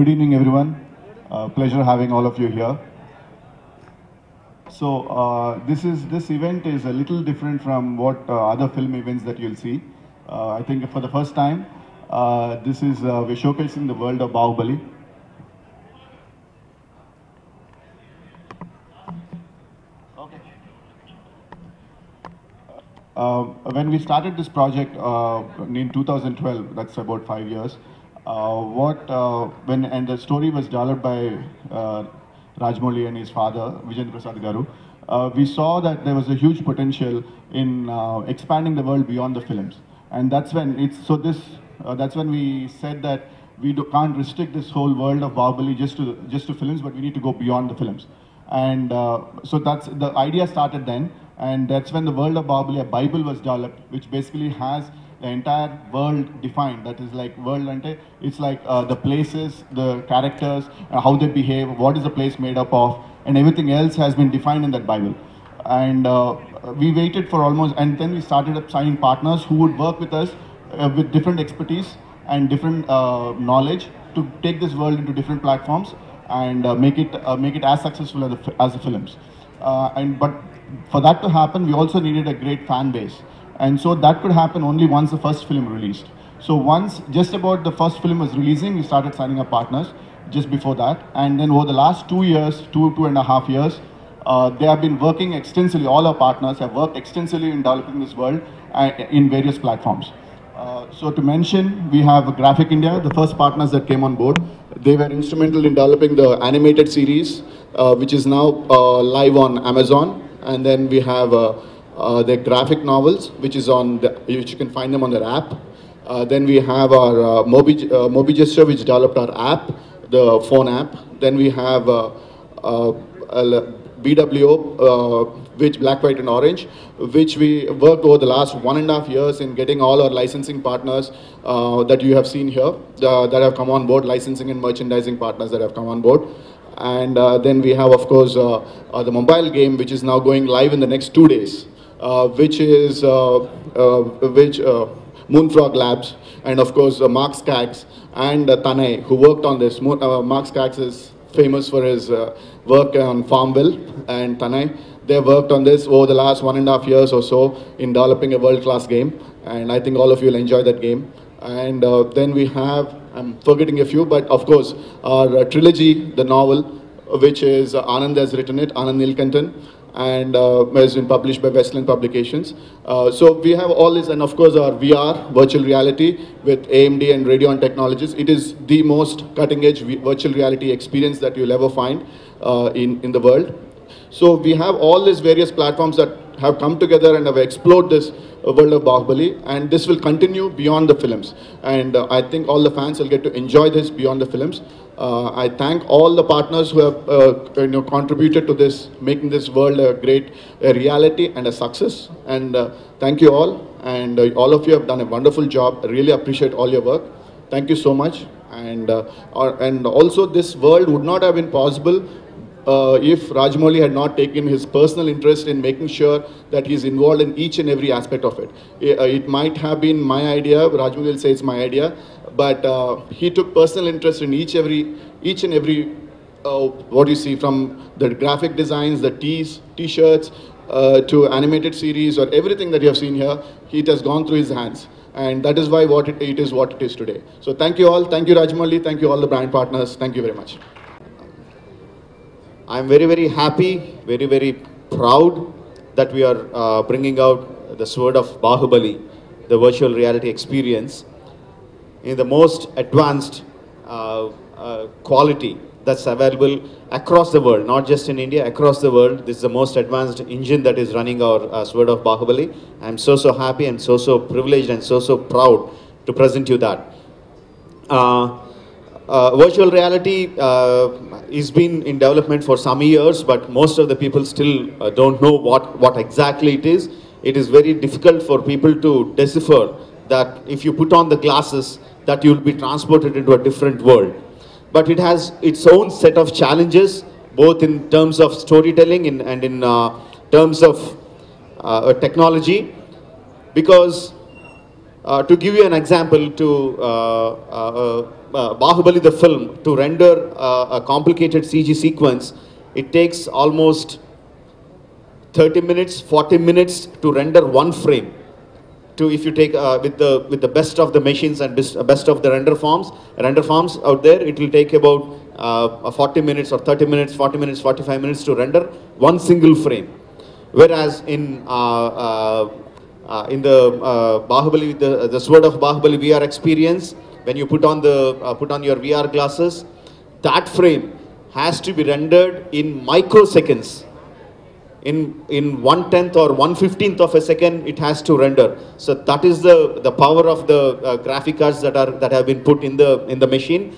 Good evening, everyone. Pleasure having all of you here. So this event is a little different from what other film events that you'll see. I think for the first time, this is we're showcasing the world of Baahubali. When we started this project in 2012, that's about 5 years. And the story was developed by Rajamouli and his father, Prasad Garu. We saw that there was a huge potential in expanding the world beyond the films, and that's when that's when we said that can't restrict this whole world of Baahubali just to films, but we need to go beyond the films. And so that's the idea started then, and that's when the world of Baahubali, a Bible was developed, which basically has the entire world defined. That is like world ante. It's like the places, the characters, how they behave, what is the place made up of, and everything else has been defined in that Bible. And we waited for almost, and then we started up signing partners who would work with us with different expertise and different knowledge to take this world into different platforms and make it as successful as the films. But for that to happen, we also needed a great fan base, and so that could happen only once the first film released. So once just about the first film was releasing, we started signing up partners just before that, and then over the last 2 years, two and a half years, they have been working extensively. All our partners have worked extensively in developing this world in various platforms. So to mention, we have Graphic India, the first partners that came on board. They were instrumental in developing the animated series, which is now live on Amazon. And then we have the graphic novels, which you can find them on their app. Then we have our Mobi Gesture, which developed our app, the phone app. Then we have BWO, which Black, White and Orange, which we worked over the last 1.5 years in getting all our licensing partners that you have seen here, that have come on board, licensing and merchandising partners that have come on board. And then we have, of course, the mobile game, which is now going live in the next 2 days, which is Moonfrog Labs, and of course Mark Skaggs and Tanay, who worked on this. Mark Skaggs is famous for his work on Farmville, and Tanay, they worked on this over the last 1.5 years or so in developing a world-class game, and I think all of you will enjoy that game. And then we have, I'm forgetting a few, but of course, our trilogy, the novel, which is Anand has written it, Anand Nilkantan, and has been published by Westland Publications. So we have all this, and of course our VR, virtual reality, with AMD and Radeon Technologies. It is the most cutting-edge virtual reality experience that you'll ever find in the world. So we have all these various platforms that have come together and have explored this world of Baahubali, and this will continue beyond the films. And I think all the fans will get to enjoy this beyond the films. I thank all the partners who have contributed to this, making this world a great reality and a success. And thank you all, and all of you have done a wonderful job. I really appreciate all your work. Thank you so much. And also, this world would not have been possible if Rajamouli had not taken his personal interest in making sure that he's involved in each and every aspect of it. It might have been my idea, Rajamouli will say it's my idea, but he took personal interest in each and every what you see, from the graphic designs, the t-shirts, to animated series, or everything that you have seen here. It has gone through his hands, and that is why it is what it is today. So thank you all, thank you Rajamouli, thank you all the brand partners, thank you very much. I'm very, very happy, very, very proud that we are bringing out the Sword of Baahubali, the virtual reality experience, in the most advanced quality that's available across the world, not just in India, across the world. This is the most advanced engine that is running our Sword of Baahubali. I'm so happy and so privileged and so proud to present you that. Virtual reality has been in development for some years, but most of the people still don't know what exactly it is. It is very difficult for people to decipher that if you put on the glasses, that you'll be transported into a different world. But it has its own set of challenges, both in terms of storytelling and in terms of technology, because To give you an example, Baahubali the film, to render a complicated CG sequence, it takes almost 30 minutes, 40 minutes to render one frame. To if you take with the best of the machines and best of the render farms out there, it will take about 40 minutes or 30 minutes, 40 minutes, 45 minutes to render one single frame. Whereas in the Baahubali, the Sword of Baahubali VR experience, when you put on your VR glasses, that frame has to be rendered in microseconds. In 1/10 or 1/15 of a second, it has to render. So that is the power of the graphic cards that have been put in the machine.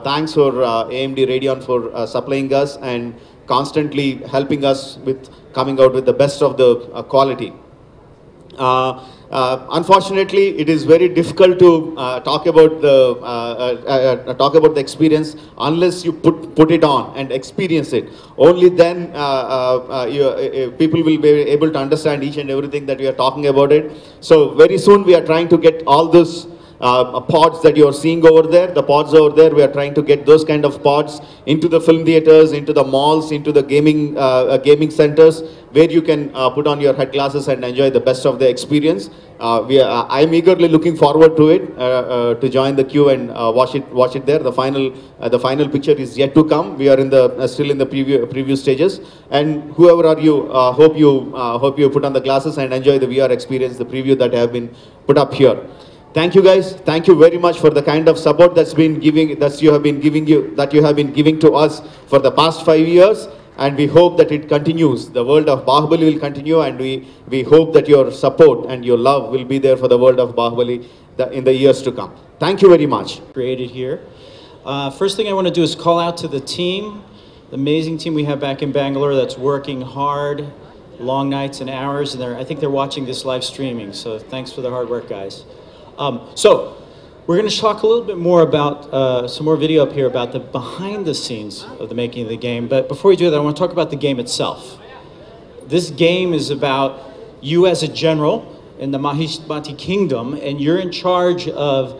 Thanks for AMD Radeon for supplying us and constantly helping us with coming out with the best of the quality. Unfortunately, it is very difficult to talk about the experience unless you put it on and experience it. Only then people will be able to understand each and everything that we are talking about it. So very soon we are trying to get all those pods that you are seeing over there, the pods over there, we are trying to get those kind of pods into the film theaters, into the malls, into the gaming centers, where you can put on your head glasses and enjoy the best of the experience. I'm eagerly looking forward to it, to join the queue and watch it there. The final picture is yet to come. We are still in the preview stages. And whoever are you, hope you put on the glasses and enjoy the VR experience, the preview that have been put up here. Thank you guys. Thank you very much for the kind of support that you have been giving to us for the past 5 years. And we hope that it continues. The world of Baahubali will continue, and we hope that your support and your love will be there for the world of Baahubali in the years to come. Thank you very much. Created here. First thing I want to do is call out to the team, the amazing team we have back in Bangalore that's working hard, long nights and hours, and I think they're watching this live streaming. So thanks for the hard work, guys. So we're going to talk a little bit more about some more video up here about the behind the scenes of the making of the game. But before we do that, I want to talk about the game itself. This game is about you as a general in the Mahishmati kingdom, and you're in charge of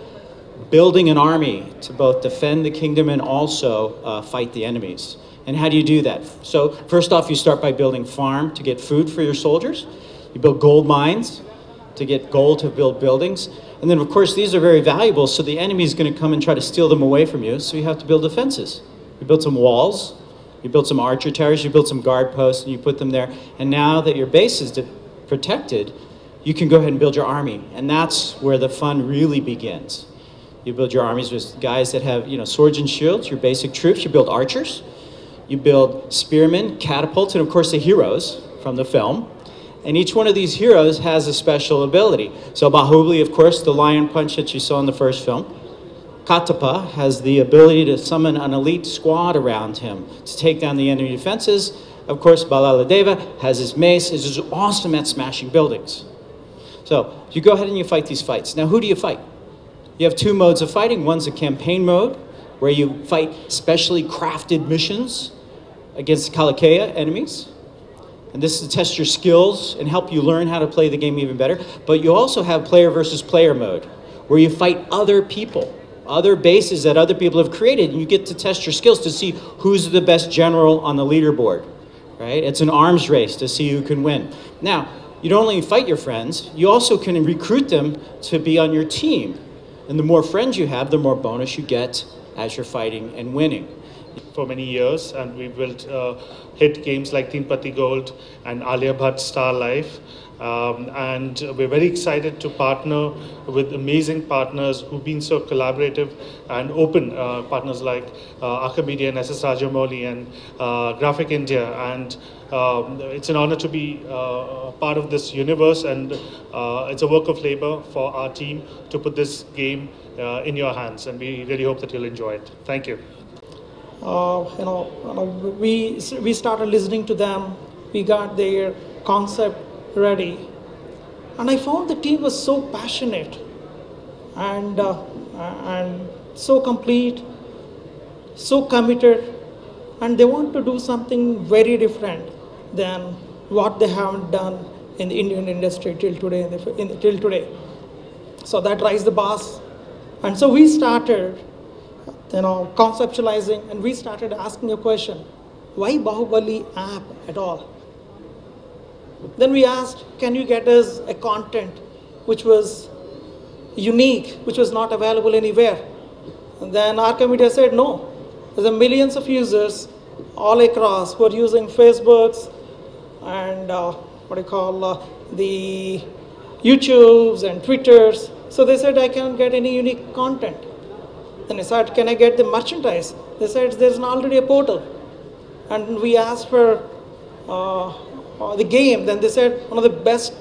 building an army to both defend the kingdom and also fight the enemies. And how do you do that? So first off, you start by building farm to get food for your soldiers. You build gold mines to get gold to build buildings. And then, of course, these are very valuable, so the enemy is going to come and try to steal them away from you, so you have to build defenses. You build some walls, you build some archer towers, you build some guard posts, and you put them there. And now that your base is protected, you can go ahead and build your army. And that's where the fun really begins. You build your armies with guys that have, swords and shields, your basic troops. You build archers, you build spearmen, catapults, and of course the heroes from the film. And each one of these heroes has a special ability. So Baahubali, of course, the lion punch that you saw in the first film. Katapa has the ability to summon an elite squad around him to take down the enemy defenses. Of course, Balaladeva has his mace, is awesome at smashing buildings. So you go ahead and you fight these fights. Now, who do you fight? You have two modes of fighting. One's a campaign mode, where you fight specially crafted missions against Kalakea enemies. And this is to test your skills and help you learn how to play the game even better. But you also have player versus player mode, where you fight other people, other bases that other people have created, and you get to test your skills to see who's the best general on the leaderboard, right? It's an arms race to see who can win. Now, you don't only fight your friends, you also can recruit them to be on your team. And the more friends you have, the more bonus you get as you're fighting and winning. For many years, and we built hit games like Teen Pati Gold and Alia Bhatt Star Life. And we're very excited to partner with amazing partners who've been so collaborative and open, partners like Arka Media and S.S.Rajamouli and Graphic India. And it's an honor to be part of this universe, and it's a work of labor for our team to put this game in your hands, and we really hope that you'll enjoy it. Thank you. We started listening to them. We got their concept ready, and I found the team was so passionate and so complete, so committed, and they want to do something very different than what they haven't done in the Indian industry till today. So that raised the bars. And so we started, conceptualizing, and we started asking a question: why Bahubali app at all? Then we asked, can you get us a content which was unique, which was not available anywhere? And then Arka Media said, no. There's millions of users all across who are using Facebooks and the YouTubes and Twitters. So they said, I can't get any unique content. Then I said, can I get the merchandise? They said, there's already a portal. And we asked for the game. Then they said, one of the best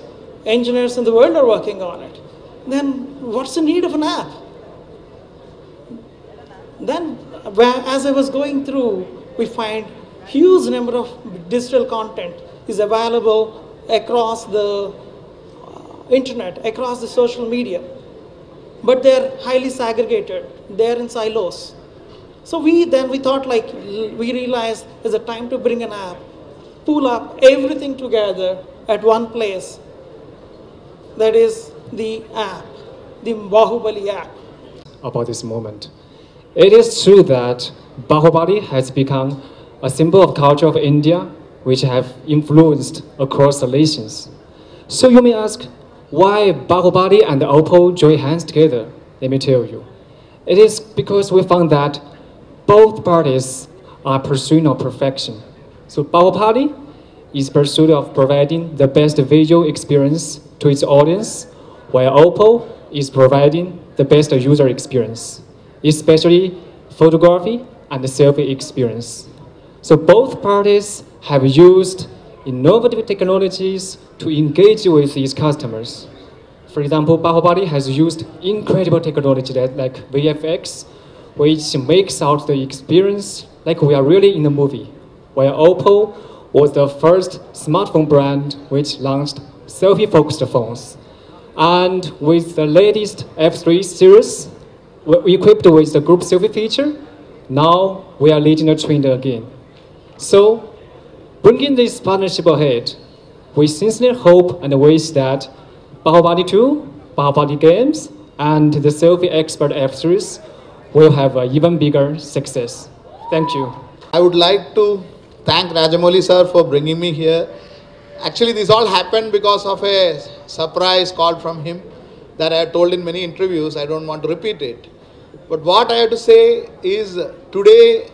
engineers in the world are working on it. Then what's the need of an app? Then as I was going through, we find huge number of digital content is available across the internet, across the social media. But they're highly segregated. They're in silos. So we thought, we realized there's a time to bring an app, pull up everything together at one place. That is the app, the Bahubali app. About this moment. It is true that Bahubali has become a symbol of culture of India, which have influenced across the nations. So you may ask, why Bahubali and Oppo join hands together? Let me tell you. It is because we found that both parties are pursuing of perfection. So Bahubali is pursuit of providing the best visual experience to its audience, while Oppo is providing the best user experience, especially photography and the selfie experience. So both parties have used innovative technologies to engage with its customers. For example, Bahubali has used incredible technology like VFX, which makes out the experience like we are really in the movie, while Oppo was the first smartphone brand which launched selfie-focused phones. And with the latest F3 series, equipped with the group selfie feature, now we are leading the trend again. So, bringing this partnership ahead, we sincerely hope and wish that Bahubali 2, Bahubali Games, and the Selfie Expert F series will have an even bigger success. Thank you. I would like to thank Rajamouli sir for bringing me here. Actually, this all happened because of a surprise call from him that I had told in many interviews. I don't want to repeat it. But what I have to say is, today,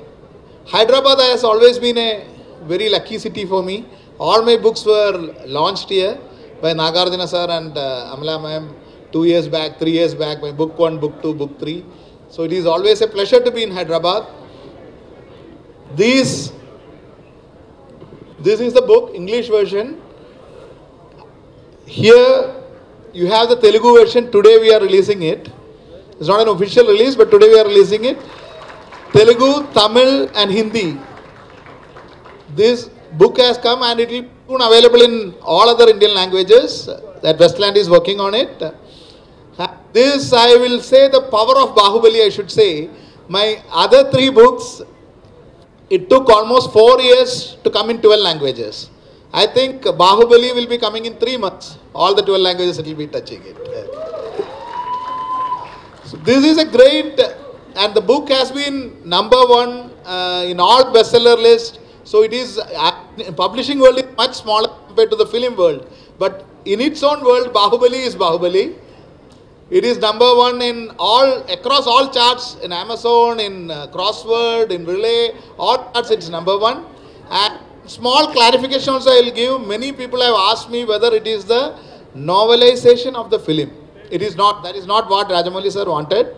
Hyderabad has always been a very lucky city for me. All my books were launched here by Nagarjuna sir and Amla ma'am 2 years back, 3 years back, my book 1, book 2, book 3. So it is always a pleasure to be in Hyderabad. This is the book, English version. Here you have the Telugu version. Today we are releasing it. It's not an official release, but today we are releasing it. Telugu, Tamil and Hindi. This book has come and it will be soon available in all other Indian languages that Westland is working on it. This, I will say, the power of Bahubali, I should say. My other 3 books, it took almost 4 years to come in 12 languages. I think Bahubali will be coming in 3 months. All the 12 languages it will be touching it. So this is a great, and the book has been #1 in all bestseller lists. So it is, publishing world is much smaller compared to the film world. But in its own world, Bahubali is Bahubali. It is #1 in across all charts, in Amazon, in Crossword, in Relay, all charts it's #1. And small clarification also I will give. Many people have asked me whether it is the novelization of the film. It is not. That is not what Rajamouli sir wanted.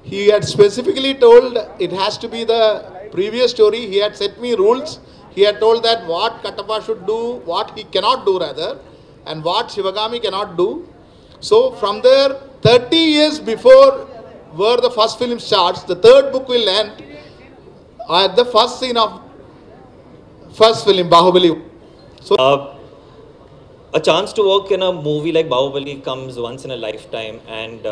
He had specifically told it has to be the previous story. He had set me rules. He had told that what Kattappa should do, what he cannot do rather, and what Shivagami cannot do. So from there, 30 years before were the first film starts, the third book will end at the first scene of first film, Baahubali. So a chance to work in a movie like Baahubali comes once in a lifetime, and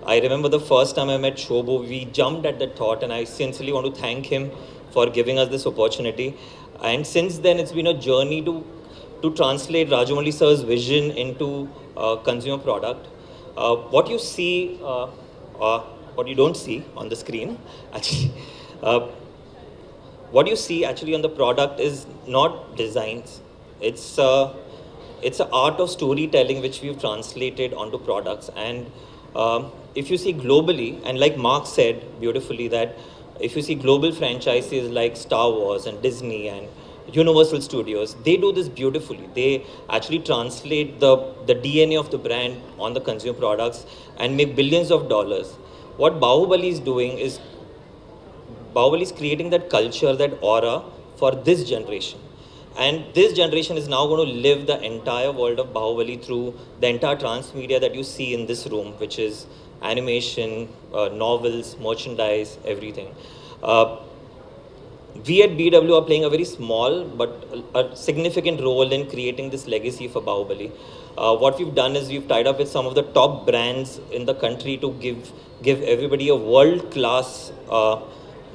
I remember the first time I met Shobu, we jumped at that thought, and I sincerely want to thank him for giving us this opportunity. And since then, it's been a journey to translate Rajamouli sir's vision into consumer product. What you see, what you don't see on the screen, actually, what you see actually on the product is not designs. It's an art of storytelling which we've translated onto products. And if you see globally, and like Mark said beautifully, that if you see global franchises like Star Wars and Disney and Universal Studios, they do this beautifully. They actually translate the DNA of the brand on the consumer products and make billions of dollars. What Bahubali is doing is Bahubali is creating that culture, that aura for this generation. And this generation is now going to live the entire world of Bahubali through the entire transmedia that you see in this room, which is animation, novels, merchandise, everything. We at BW are playing a very small but a significant role in creating this legacy for Bahubali. What we've done is we've tied up with some of the top brands in the country to give everybody a world-class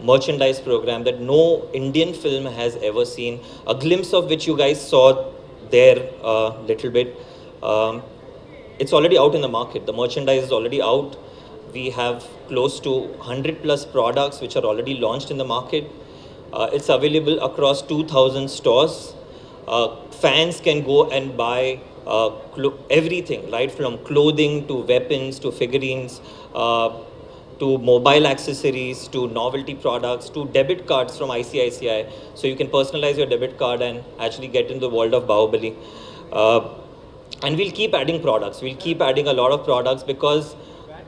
merchandise program that no Indian film has ever seen, a glimpse of which you guys saw there a little bit. It's already out in the market. The merchandise is already out. We have close to 100 plus products which are already launched in the market. It's available across 2,000 stores. Fans can go and buy everything, right from clothing to weapons to figurines, to mobile accessories, to novelty products, to debit cards from ICICI. So you can personalize your debit card and actually get into the world of Bahubali. And we'll keep adding products. We'll keep adding a lot of products because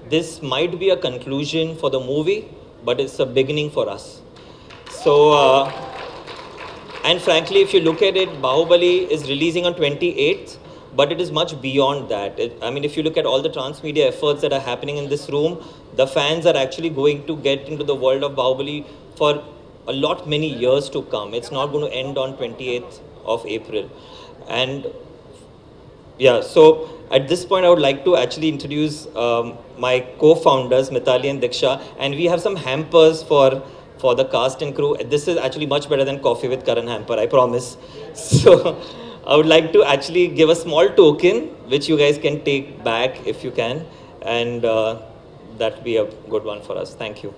this might be a conclusion for the movie, but it's a beginning for us. So, and frankly, if you look at it, Bahubali is releasing on 28th. But it is much beyond that. I mean, if you look at all the transmedia efforts that are happening in this room, the fans are actually going to get into the world of Bahubali for a lot many years to come. It's not going to end on 28th of April. And yeah, so at this point, I would like to actually introduce my co-founders, Mitali and Diksha, and we have some hampers for the cast and crew. This is actually much better than Coffee with Karan hamper, I promise. So I would like to actually give a small token, which you guys can take back if you can, and that would be a good one for us. Thank you.